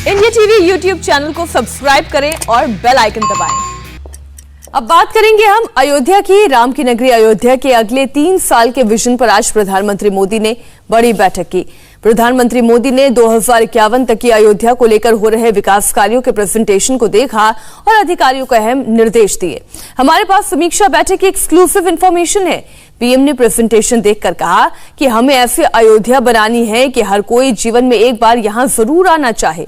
India TV YouTube channel को subscribe करें और बेल आइकन दबाएं। अब बात करेंगे हम अयोध्या की। राम की नगरी अयोध्या के अगले 3 साल के विजन पर आज प्रधानमंत्री मोदी ने बड़ी बैठक की। प्रधानमंत्री मोदी ने 2051 तक की अयोध्या को लेकर हो रहे विकास कार्यों के प्रेजेंटेशन को देखा और अधिकारियों को अहम निर्देश दिए। हमारे पास समीक्षा बैठक की एक्सक्लूसिव इंफॉर्मेशन है। पीएम ने प्रेजेंटेशन देखकर कहा कि हमें ऐसे अयोध्या बनानी है कि हर कोई जीवन में एक बार यहां जरूर आना चाहे।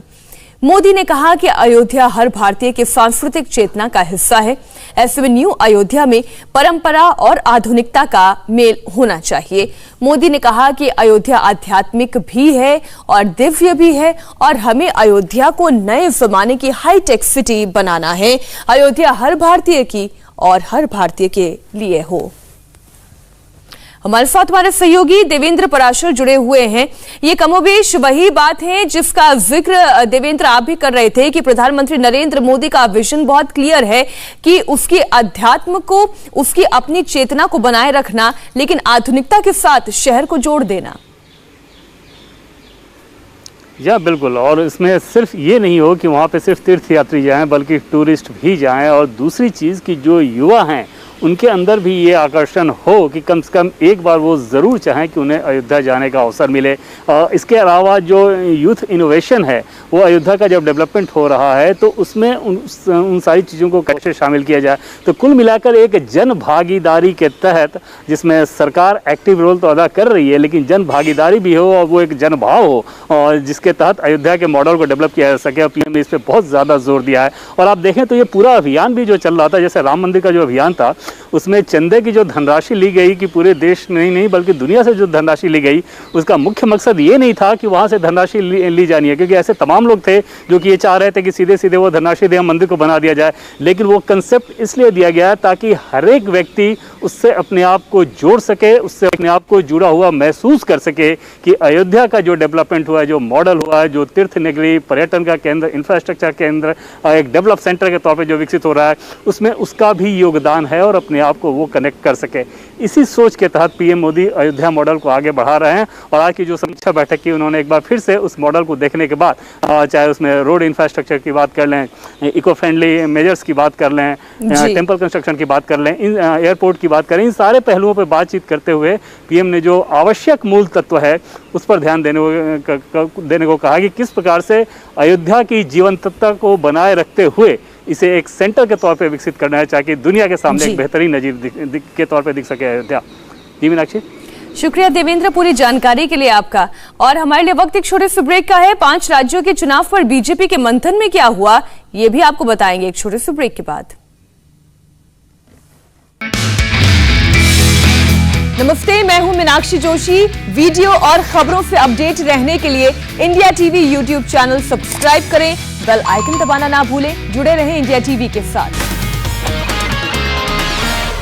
मोदी ने कहा कि अयोध्या हर भारतीय के सांस्कृतिक चेतना का हिस्सा है। ऐसे में न्यू अयोध्या में परंपरा और आधुनिकता का मेल होना चाहिए। मोदी ने कहा कि अयोध्या आध्यात्मिक भी है और दिव्य भी है और हमें अयोध्या को नए जमाने की हाईटेक सिटी बनाना है। अयोध्या हर भारतीय की और हर भारतीय के लिए हो। हमारे साथ हमारे सहयोगी देवेंद्र पराशर जुड़े हुए हैं। ये कमोबेश वही बात है जिसका जिक्र देवेंद्र आप भी कर रहे थे कि प्रधानमंत्री नरेंद्र मोदी का विजन बहुत क्लियर है कि उसकी अध्यात्म को, उसकी अपनी चेतना को बनाए रखना, लेकिन आधुनिकता के साथ शहर को जोड़ देना। या बिल्कुल, और इसमें सिर्फ ये नहीं हो कि वहाँ पे सिर्फ तीर्थयात्री जाएं, बल्कि टूरिस्ट भी जाएं। और दूसरी चीज़ कि जो युवा हैं उनके अंदर भी ये आकर्षण हो कि कम से कम एक बार वो ज़रूर चाहें कि उन्हें अयोध्या जाने का अवसर मिले। इसके अलावा जो यूथ इनोवेशन है, वो अयोध्या का जब डेवलपमेंट हो रहा है तो उसमें उन सारी चीज़ों को कैसे शामिल किया जाए। तो कुल मिलाकर एक जन भागीदारी के तहत, जिसमें सरकार एक्टिव रोल तो अदा कर रही है, लेकिन जन भागीदारी भी हो और वो एक जनभाव हो, और जिसके तहत अयोध्या के मॉडल को डेवलप किया जा सके। पीएम ने इस पर बहुत ज़्यादा जोर दिया है। और आप देखें तो ये पूरा अभियान भी जो चल रहा था, जैसे राम मंदिर का जो अभियान था, उसमें चंदे की जो धनराशि ली गई कि पूरे देश में नहीं बल्कि दुनिया से जो धनराशि ली गई, उसका मुख्य मकसद ये नहीं था कि वहाँ से धनराशि ली जानी है, क्योंकि ऐसे तमाम लोग थे जो कि ये चाह रहे थे कि सीधे सीधे वो धनराशि दे, मंदिर को बना दिया जाए। लेकिन वो कंसेप्ट इसलिए दिया गया है ताकि हर एक व्यक्ति उससे अपने आप को जोड़ सके, उससे अपने आप को जुड़ा हुआ महसूस कर सके कि अयोध्या का जो डेवलपमेंट हुआ है, जो मॉडल हुआ है, जो तीर्थ नगरी, पर्यटन का केंद्र, इंफ्रास्ट्रक्चर केंद्र, एक डेवलप सेंटर के तौर पर जो विकसित हो रहा है, उसमें उसका भी योगदान है और अपने आप को वो कनेक्ट कर सके। इसी सोच के तहत पीएम मोदी अयोध्या मॉडल को आगे बढ़ा रहे हैं। और आज की जो समीक्षा बैठक की, उन्होंने एक बार फिर से उस मॉडल को देखने के बाद, चाहे उसमें रोड इंफ्रास्ट्रक्चर की बात कर लें, इको फ्रेंडली मेजर्स की बात कर लें, टेम्पल कंस्ट्रक्शन की बात कर लें, एयरपोर्ट की बात करें, इन सारे पहलुओं पर बातचीत करते हुए पीएम ने जो आवश्यक मूल तत्व है उस पर ध्यान देने को कहा कि किस प्रकार से अयोध्या की जीवंतता को बनाए रखते हुए इसे एक सेंटर के तौर पे विकसित करना है, ताकि दुनिया के सामने एक बेहतरीन नजीर के तौर पे दिख सके अयोध्या। जी मीनाक्षी, शुक्रिया देवेंद्र पूरी जानकारी के लिए आपका। और हमारे लिए वक्त एक छोटे से ब्रेक का है। 5 राज्यों के चुनाव पर बीजेपी के मंथन में क्या हुआ, ये भी आपको बताएंगे एक छोटे से ब्रेक के बाद। नमस्ते, मैं हूं मीनाक्षी जोशी। वीडियो और खबरों से अपडेट रहने के लिए India TV YouTube channel subscribe करें, बेल आइकन दबाना ना भूलें। जुड़े रहें इंडिया टीवी के साथ।